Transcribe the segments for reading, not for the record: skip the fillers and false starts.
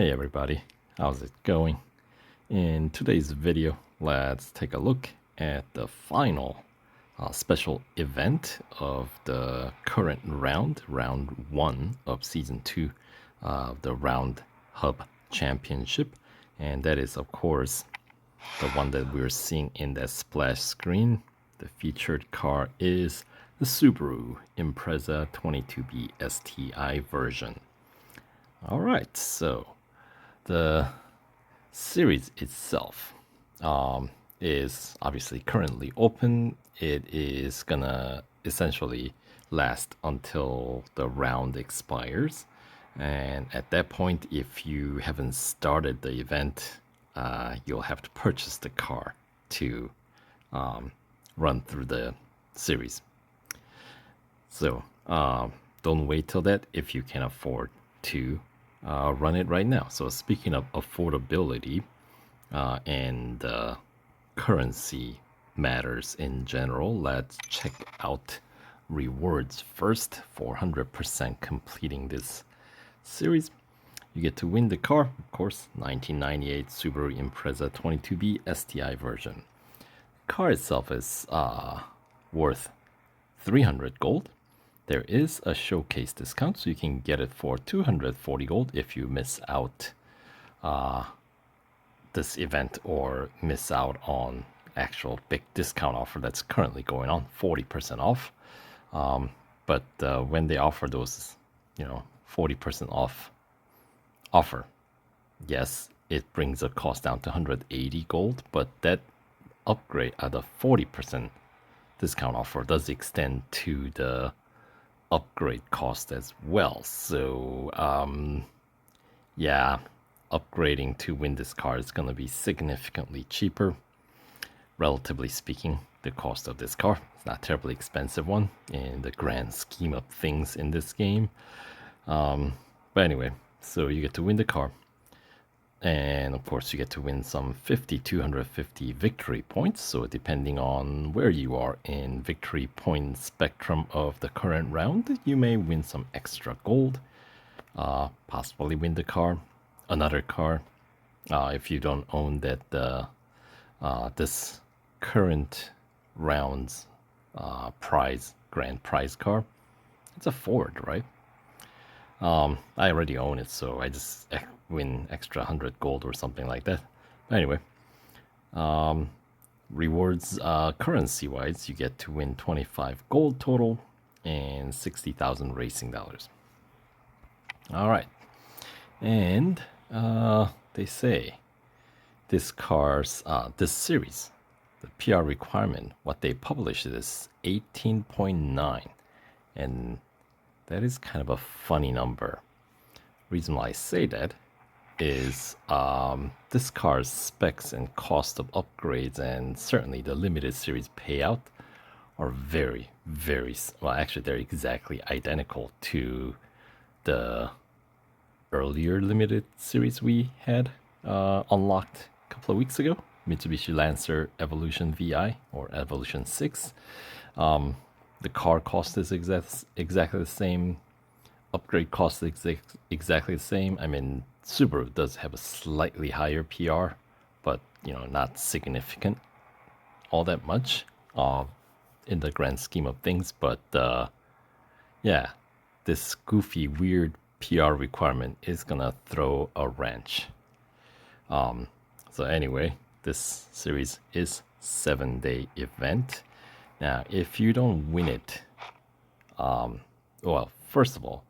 Hey everybody, how's it going? In today's video, let's take a look at the final special event of the current round 1 of Season 2 of the Round Hub Championship. And that is, of course, the one that we're seeing in that splash screen. The featured car is the Subaru Impreza 22B-STi version. Alright, so the series itself is obviously currently open. It is gonna essentially last until the round expires, and at that point, if you haven't started the event, you'll have to purchase the car to run through the series. So don't wait till that if you can afford to run it right now. So speaking of affordability and currency matters in general, let's check out rewards first. 400% completing this series. You get to win the car, of course, 1998 Subaru Impreza 22B-STi version. The car itself is worth 300 gold. There is a showcase discount, so you can get it for 240 gold if you miss out this event or miss out on actual big discount offer that's currently going on, 40% off. But when they offer those, 40% off offer, yes, it brings the cost down to 180 gold, but that upgrade at the 40% discount offer does extend to the upgrade cost as well. So yeah, upgrading to win this car is going to be significantly cheaper. Relatively speaking, the cost of this car is not a terribly expensive one in the grand scheme of things in this game. But anyway, so you get to win the car. And of course, you get to win some 250 victory points. So depending on where you are in victory point spectrum of the current round, you may win some extra gold, possibly win the car, another car. If you don't own that, this current round's grand prize car, it's a Ford, right? I already own it, so I just win extra 100 gold or something like that. But anyway, rewards currency-wise, you get to win 25 gold total and 60,000 racing dollars. All right, and they say this series, the PR requirement, what they publish is 18.9, and that is kind of a funny number. Reason why I say that is this car's specs and cost of upgrades and certainly the limited series payout are very, very, well, actually they're exactly identical to the earlier limited series we had unlocked a couple of weeks ago, Mitsubishi Lancer Evolution VI or Evolution 6. The car cost is exactly the same. Upgrade cost is exactly the same. I mean, Subaru does have a slightly higher PR, but not significant all that much in the grand scheme of things. But yeah, this goofy, weird PR requirement is gonna throw a wrench. So anyway, this series is 7-day event. Now, if you don't win it, well, first of all,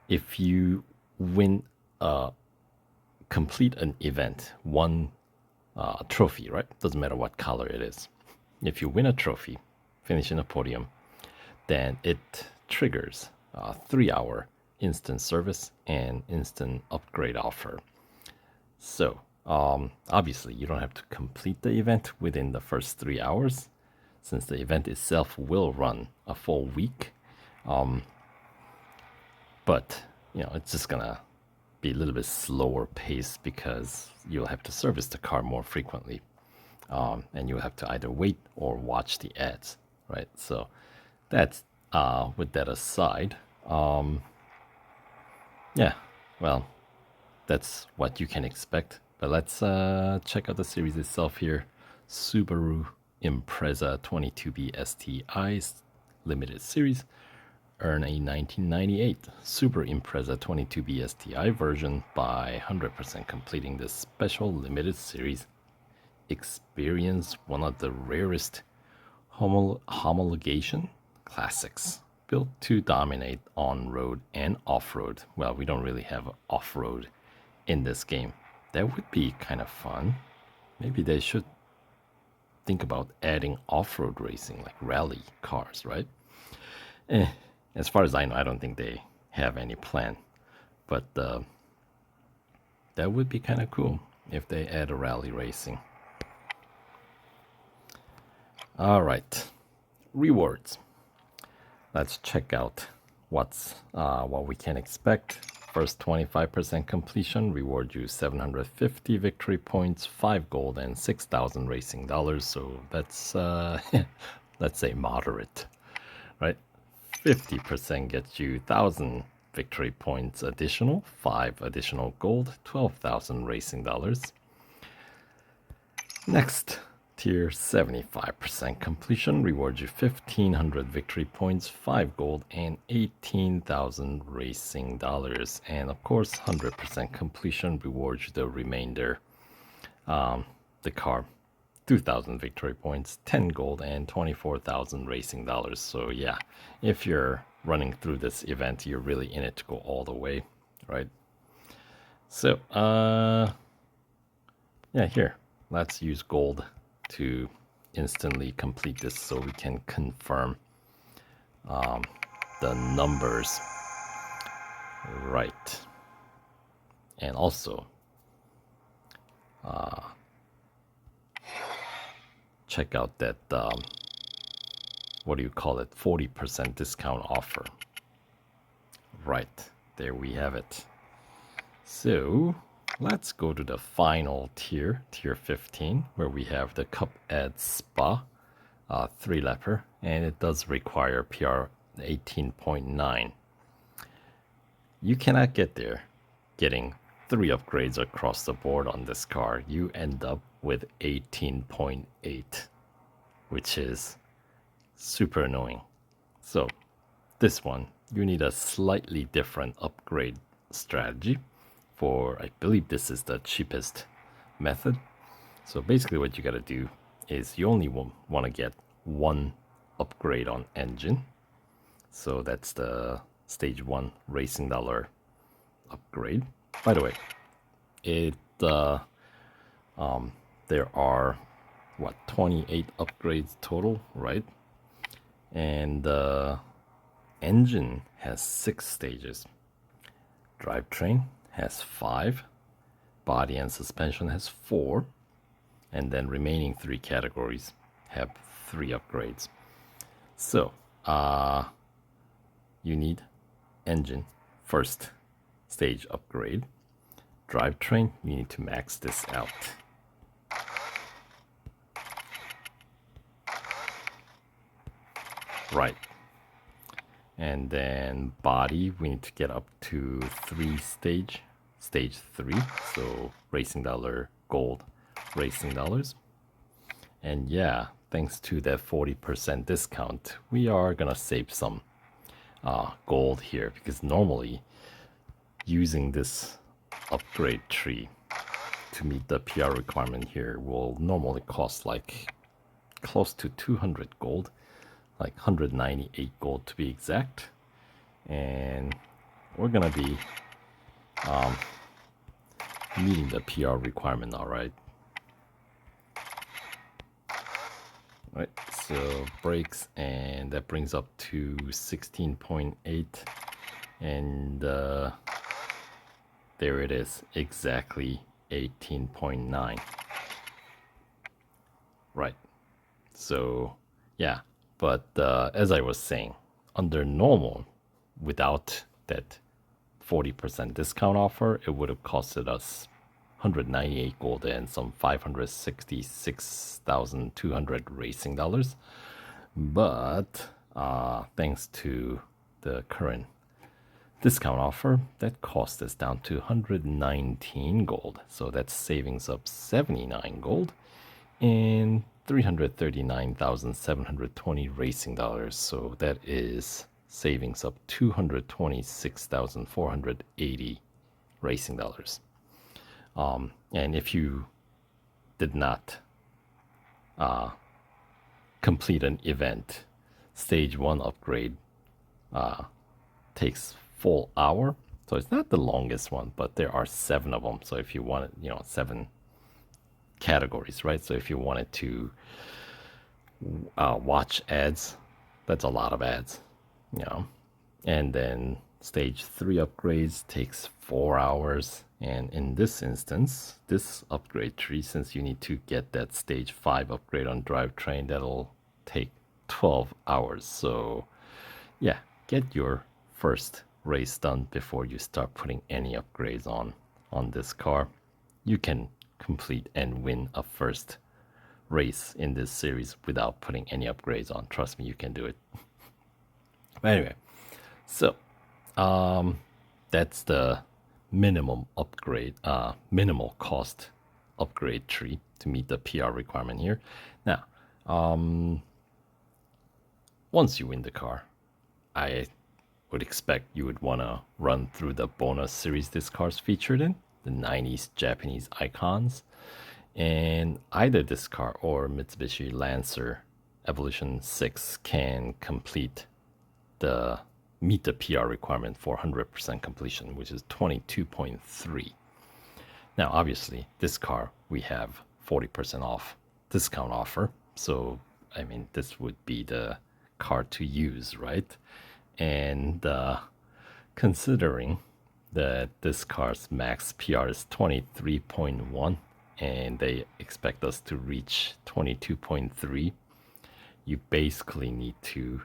if you complete an event, one trophy, right? Doesn't matter what color it is. If you win a trophy, finish in a podium, then it triggers a 3-hour instant service and instant upgrade offer. So obviously, you don't have to complete the event within the first 3 hours, since the event itself will run a full week. But it's just gonna be a little bit slower pace because you'll have to service the car more frequently, and you'll have to either wait or watch the ads, right? So that's with that aside, yeah, well, that's what you can expect. But let's check out the series itself here. Subaru Impreza 22B-STi limited series. Earn a 1998 Subaru Impreza 22B-STi version by 100% completing this special limited series. Experience one of the rarest homologation classics built to dominate on-road and off-road. Well, we don't really have off-road in this game. That would be kind of fun. Maybe they should think about adding off-road racing, like rally cars, right? As far as I know, I don't think they have any plan. But that would be kind of cool if they add a rally racing. All right, rewards. Let's check out what we can expect. First 25% completion reward you 750 victory points, 5 gold, and 6,000 racing dollars. So that's let's say moderate, right? 50% gets you 1,000 victory points additional, 5 additional gold, 12,000 racing dollars. Next tier, 75% completion rewards you 1,500 victory points, 5 gold, and 18,000 racing dollars. And of course, 100% completion rewards you the remainder, the car, 2,000 victory points, 10 gold, and 24,000 racing dollars. So yeah, if you're running through this event, you're really in it to go all the way, right? So yeah, here, let's use gold to instantly complete this so we can confirm the numbers, right? And also check out that what do you call it, 40% discount offer. Right, there we have it. So let's go to the final tier, tier 15, where we have the Cup Ad Spa 3-lapper, and it does require PR 18.9. You cannot get there getting 3 upgrades across the board on this car. You end up with 18.8, which is super annoying. So this one, you need a slightly different upgrade strategy. For, I believe this is the cheapest method. So basically what you gotta do is you only want to get 1 upgrade on engine. So that's the stage 1 racing dollar upgrade. By the way, there are 28 upgrades total, right? And the engine has 6 stages. Drivetrain has 5, body and suspension has 4, and then remaining 3 categories have 3 upgrades. So you need engine, first stage upgrade. Drivetrain, you need to max this out. Right. And then body, we need to get up to 3 stage 3. So racing dollar, gold, racing dollars. And yeah, thanks to that 40% discount, we are gonna save some gold here, because normally using this upgrade tree to meet the PR requirement here will normally cost like close to 200 gold, like 198 gold to be exact. And we're gonna be meeting the PR requirement, all right. Right, so brakes, and that brings up to 16.8, and there it is, exactly 18.9. Right, so yeah, but as I was saying, under normal, without that 40% discount offer, it would have costed us 198 gold and some 566,200 racing dollars. But thanks to the current discount offer, that cost is down to 119 gold. So that's savings of 79 gold and 339,720 racing dollars. So that is savings of 226,480 racing dollars. And if you did not complete an event, stage 1 upgrade takes full hour. So it's not the longest one, but there are 7 of them. So if you wanted, 7 categories, right? So if you wanted to watch ads, that's a lot of ads, And then stage 3 upgrades takes 4 hours. And in this instance, this upgrade tree, since you need to get that stage 5 upgrade on drivetrain, that'll take 12 hours. So yeah, get your first race done before you start putting any upgrades on this car. You can complete and win a first race in this series without putting any upgrades on. Trust me, you can do it. But anyway, so that's the minimum upgrade, minimal cost upgrade tree to meet the PR requirement here. Now, once you win the car, I would expect you would want to run through the bonus series this car's featured in, the 90s Japanese icons. And either this car or Mitsubishi Lancer Evolution 6 can meet the PR requirement for 100% completion, which is 22.3. Now, obviously, this car, we have 40% off discount offer. So, I mean, this would be the car to use, right? And considering that this car's max PR is 23.1 and they expect us to reach 22.3, you basically need to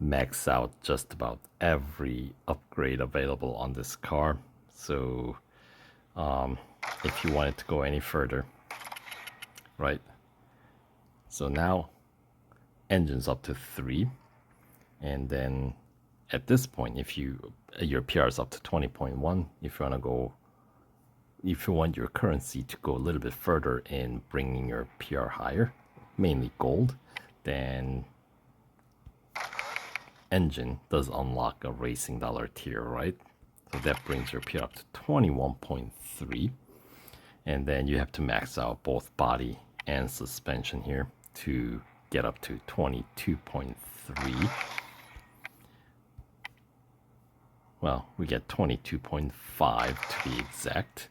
max out just about every upgrade available on this car. So if you wanted to go any further, right? So now engine's up to 3, and then at this point, if your PR is up to 20.1, if you want your currency to go a little bit further in bringing your PR higher, mainly gold, then engine does unlock a racing dollar tier, right? So that brings your PR up to 21.3. And then you have to max out both body and suspension here to get up to 22.3. Well, we get 22.5 to be exact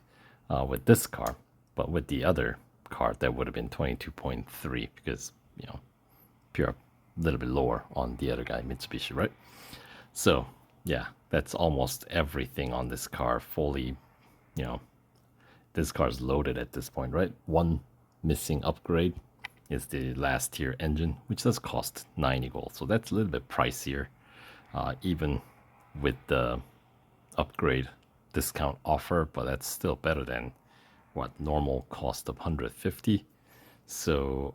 with this car. But with the other car, that would have been 22.3 because, PR a little bit lower on the other guy, Mitsubishi, right? So, yeah, that's almost everything on this car fully, this car's loaded at this point, right? One missing upgrade is the last tier engine, which does cost 90 gold. So that's a little bit pricier, even with the upgrade discount offer, but that's still better than what normal cost of 150. So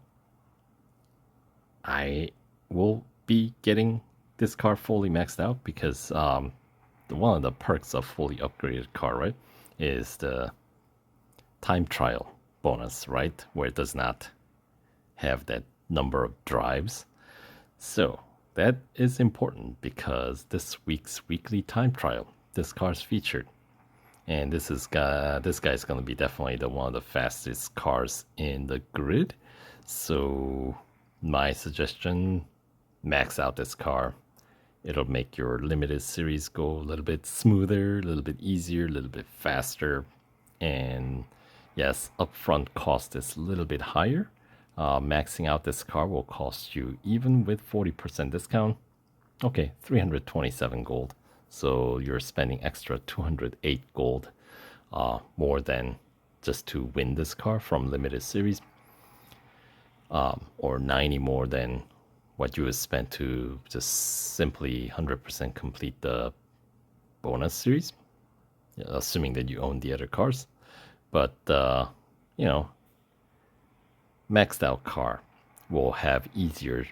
I will be getting this car fully maxed out because one of the perks of fully upgraded car, right, is the time trial bonus, right, where it does not have that number of drives. So that is important because this week's weekly time trial, this car's featured, and this guy's going to be definitely one of the fastest cars in the grid. So my suggestion, max out this car. It'll make your limited series go a little bit smoother, a little bit easier, a little bit faster. And yes, upfront cost is a little bit higher. Maxing out this car will cost you, even with 40% discount, okay, 327 gold. So you're spending extra 208 gold more than just to win this car from limited series, or 90 more than what you would spend to just simply 100% complete the bonus series, assuming that you own the other cars. But maxed out car will have easier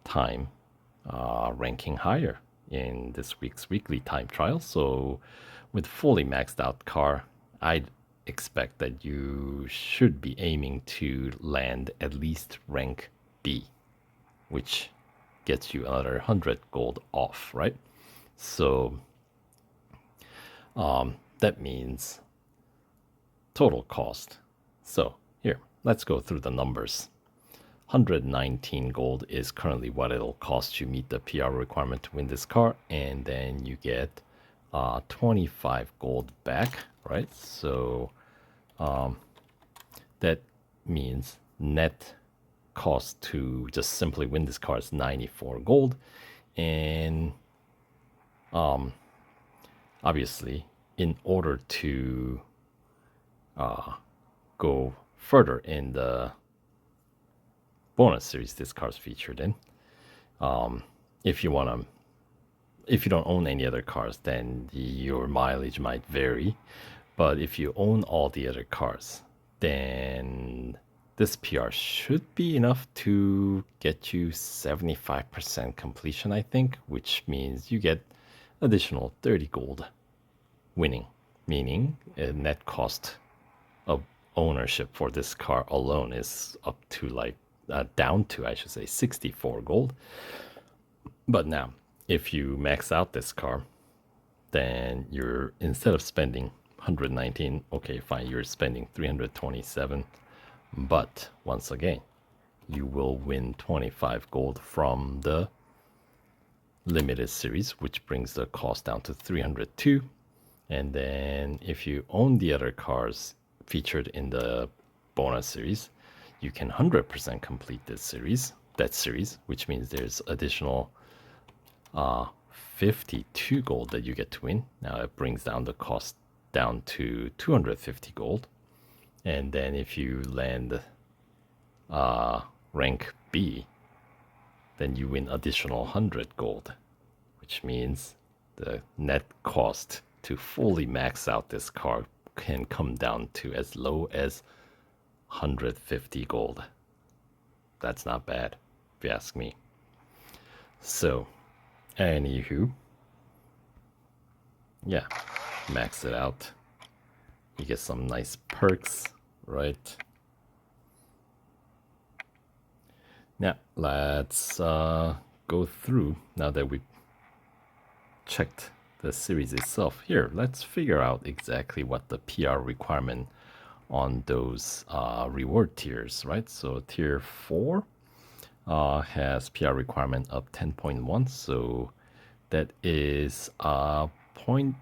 time ranking higher in this week's weekly time trial. So with fully maxed out car, I'd expect that you should be aiming to land at least rank B, which gets you another 100 gold off, right? So that means total cost. So here, let's go through the numbers. 119 gold is currently what it'll cost to meet the PR requirement to win this car, and then you get 25 gold back, right? So that means net cost to just simply win this car is 94 gold, and obviously in order to go further in the bonus series this car's featured in, if you don't own any other cars, then your mileage might vary. But if you own all the other cars, then this PR should be enough to get you 75% completion, I think, which means you get additional 30 gold winning, meaning a net cost of ownership for this car alone is up to down to, I should say, 64 gold. But now, if you max out this car, then you're, instead of spending 119, okay, fine, you're spending 327. But once again, you will win 25 gold from the limited series, which brings the cost down to 302. And then if you own the other cars featured in the bonus series, you can 100% complete that series, which means there's additional 52 gold that you get to win. Now it brings down the cost down to 250 gold. And then if you land rank B, then you win additional 100 gold, which means the net cost to fully max out this car can come down to as low as 150 gold. That's not bad, if you ask me. So, anywho, yeah, max it out. You get some nice perks, right? Now, let's go through, now that we checked the series itself. Here, let's figure out exactly what the PR requirement on those reward tiers, right? So tier 4 has PR requirement of 10.1, so that is 0.2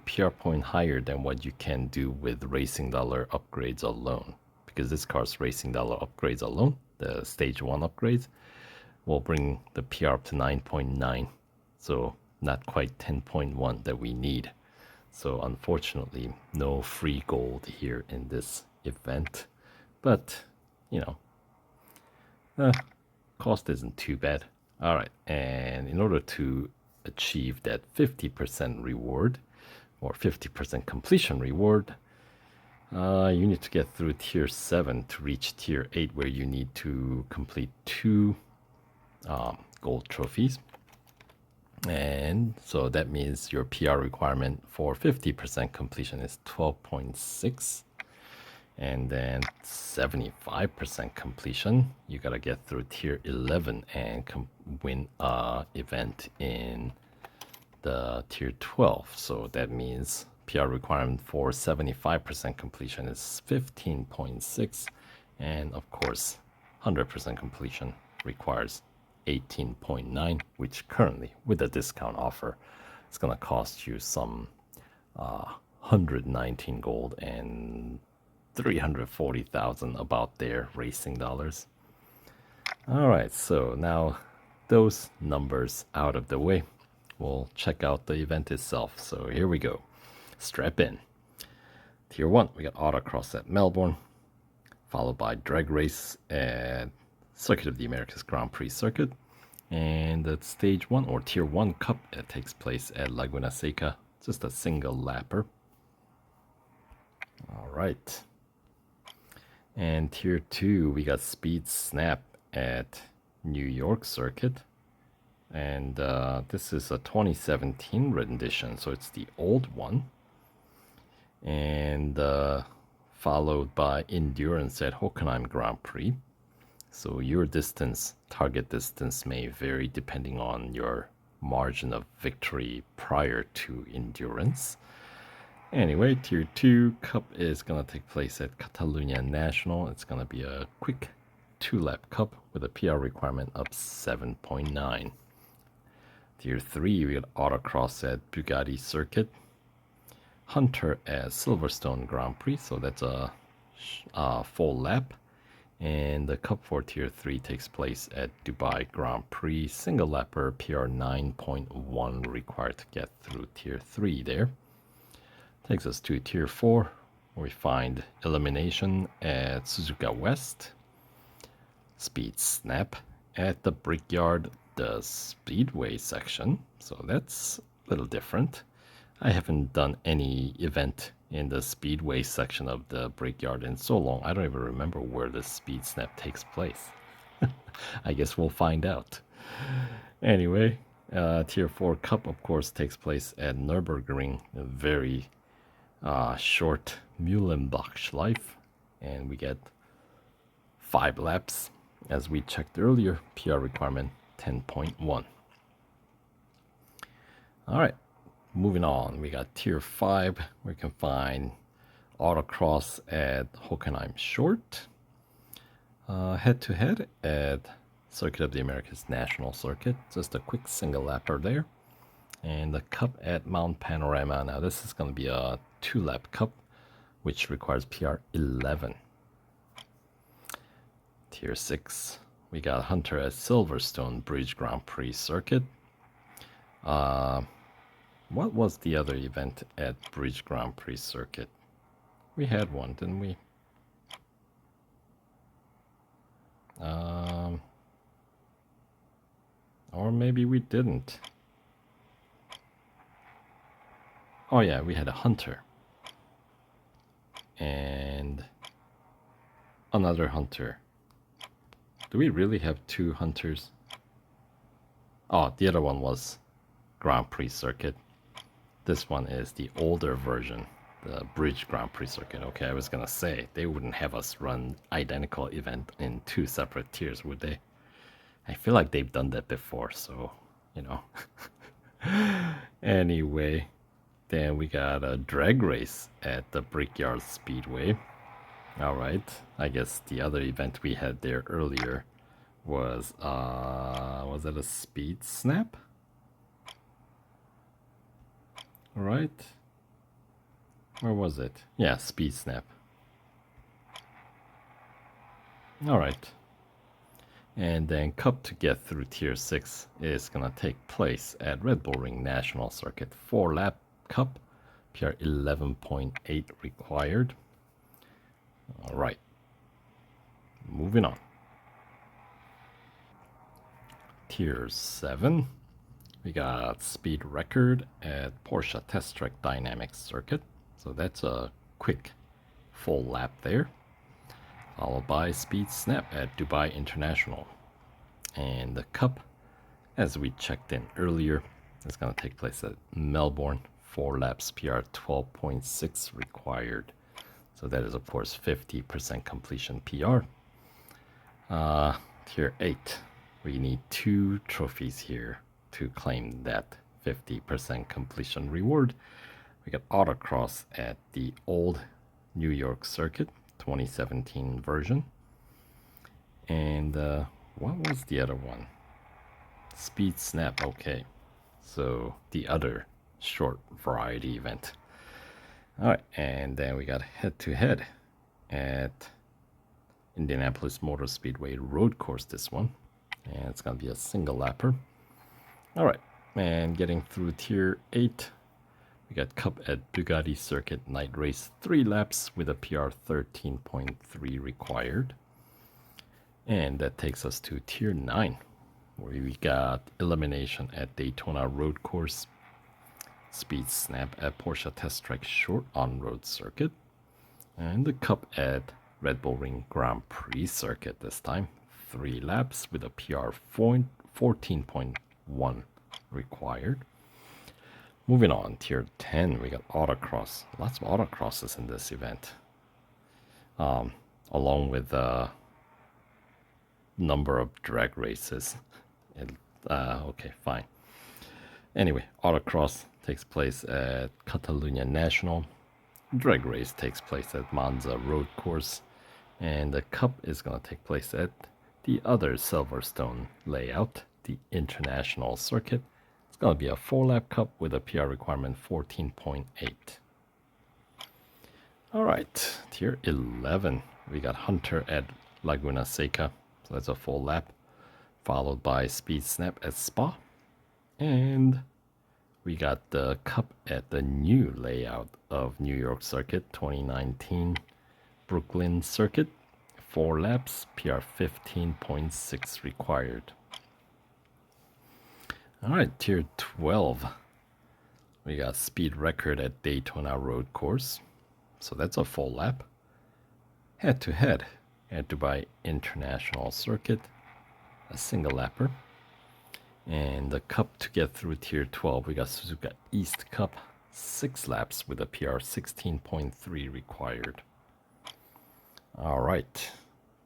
PR point higher than what you can do with racing dollar upgrades alone, because this car's racing dollar upgrades alone, the stage 1 upgrades, will bring the PR up to 9.9, so not quite 10.1 that we need. So unfortunately, no free gold here in this event, but you know, cost isn't too bad. All right, and in order to achieve that 50% reward or 50% completion reward, you need to get through tier 7 to reach tier 8, where you need to complete 2 gold trophies. And so that means your PR requirement for 50% completion is 12.6. And then 75% completion, you gotta get through tier 11 and win a event in the tier 12. So that means PR requirement for 75% completion is 15.6. And of course, 100% completion requires 18.9, which currently, with the discount offer, it's gonna cost you some 119 gold and 340,000 about their racing dollars. All right, so now those numbers out of the way, we'll check out the event itself. So here we go. Strap in. Tier 1, we got Autocross at Melbourne, followed by Drag Race at Circuit of the Americas Grand Prix Circuit, and the Stage 1 or Tier 1 Cup that takes place at Laguna Seca, just a single lapper. All right. And Tier 2, we got Speed Snap at New York Circuit, And this is a 2017 rendition, so it's the old one. And followed by endurance at Hockenheim Grand Prix. So your target distance may vary depending on your margin of victory prior to endurance. Anyway, Tier 2 Cup is going to take place at Catalunya National. It's going to be a quick 2-lap cup with a PR requirement of 7.9. Tier 3, we got Autocross at Bugatti Circuit. Hunter at Silverstone Grand Prix, so that's a full lap. And the Cup for Tier 3 takes place at Dubai Grand Prix. Single lapper, PR 9.1 required to get through Tier 3 there. Takes us to Tier 4, where we find Elimination at Suzuka West. Speed Snap at the Brickyard, the Speedway section. So that's a little different. I haven't done any event in the Speedway section of the Brickyard in so long. I don't even remember where the Speed Snap takes place. I guess we'll find out. Anyway, Tier 4 Cup, of course, takes place at Nürburgring, a very short Mühlenbachschleife, and we get 5 laps. As we checked earlier, PR requirement 10.1. All right, moving on. We got Tier 5. We can find Autocross at Hockenheim Short. Head-to-head at Circuit of the Americas National Circuit. Just a quick single lapper there. And the Cup at Mount Panorama. Now this is going to be a 2-lap cup, which requires PR 11. Tier 6, we got Hunter at Silverstone Bridge Grand Prix Circuit. What was the other event at Bridge Grand Prix Circuit? We had one, didn't we? Or maybe we didn't. Oh yeah, we had a Hunter. And another Hunter. Do we really have 2 Hunters? Oh, the other one was Grand Prix Circuit. This one is the older version, the Bridge Grand Prix Circuit. Okay, I was gonna say, they wouldn't have us run identical event in 2 separate tiers, would they? I feel like they've done that before, so, you know. Anyway, then we got a drag race at the Brickyard Speedway. All right, I guess the other event we had there earlier was it a Speed Snap? All right, where was it? Yeah, Speed Snap. All right, and then Cup to get through Tier 6 is gonna take place at Red Bull Ring National Circuit. 4-lap Cup, PR 11.8 required. All right, moving on. Tier 7, we got Speed Record at Porsche Test Track Dynamics Circuit. So that's a quick full lap there. Followed by Speed Snap at Dubai International. And the Cup, as we checked in earlier, is going to take place at Melbourne. 4 laps, PR 12.6 required. So that is, of course, 50% completion PR. Tier 8, we need 2 trophies here to claim that 50% completion reward. We got Autocross at the old New York Circuit, 2017 version. And what was the other one? Speed Snap, okay. So the other short variety event. All right, and then we got head-to-head at Indianapolis Motor Speedway Road Course, this one. And it's going to be a single lapper. All right, and getting through Tier 8, we got Cup at Bugatti Circuit Night Race, 3 laps with a PR 13.3 required. And that takes us to Tier 9, where we got Elimination at Daytona Road Course, Speed Snap at Porsche Test Track Short On-Road Circuit, and the Cup at Red Bull Ring Grand Prix Circuit this time. 3 laps with a PR 14.3 1 required. Moving on, tier 10, we got autocross. Lots of autocrosses in this event. Along with a number of drag races. Okay, fine. Anyway, autocross takes place at Catalunya National. Drag race takes place at Monza Road Course. And the cup is going to take place at the other Silverstone layout, the International Circuit. It's going to be a 4-lap cup with a PR requirement 14.8. All right, tier 11. We got Hunter at Laguna Seca, so that's a full lap, followed by Speed Snap at Spa. And we got the cup at the new layout of New York Circuit 2019 Brooklyn Circuit. 4 laps, PR 15.6 required. All right, tier 12. We got speed record at Daytona Road Course. So that's a full lap. Head to head at Dubai International Circuit, a single lapper. And the cup to get through tier 12, we got Suzuka East Cup, 6 laps with a PR 16.3 required. All right,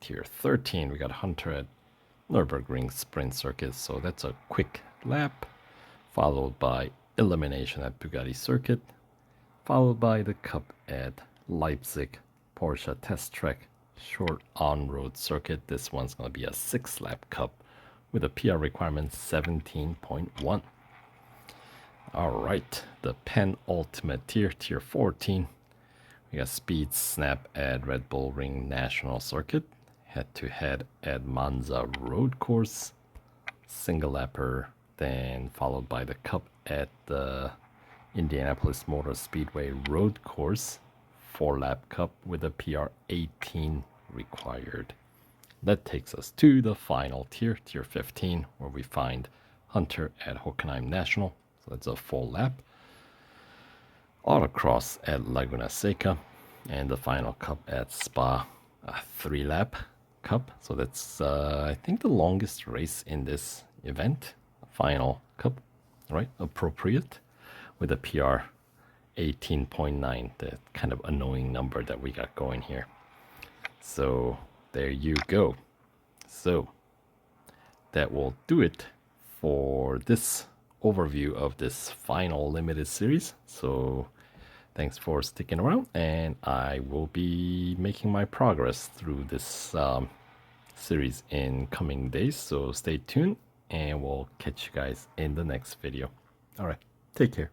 tier 13, we got Hunter at Nürburgring Sprint Circuit, so that's a quick lap, followed by elimination at Bugatti Circuit, followed by the cup at Leipzig Porsche Test Track short on-road circuit. This one's going to be a 6-lap cup with a PR requirement 17.1. All right, the penultimate tier, tier 14. We got Speed Snap at Red Bull Ring National Circuit, head-to-head at Monza Road Course, single lapper, then followed by the cup at the Indianapolis Motor Speedway Road Course, 4-lap cup with a PR 18 required. That takes us to the final tier, tier 15, where we find Hunter at Hockenheim National, so that's a full lap. Autocross at Laguna Seca, and the final cup at Spa, a 3-lap cup. So that's, I think, the longest race in this event. Final cup, right? Appropriate, with a PR 18.9, the kind of annoying number that we got going here. So there you go. So that will do it for this overview of this final limited series. So thanks for sticking around, and I will be making my progress through this series in coming days. So stay tuned, and we'll catch you guys in the next video. All right, take care.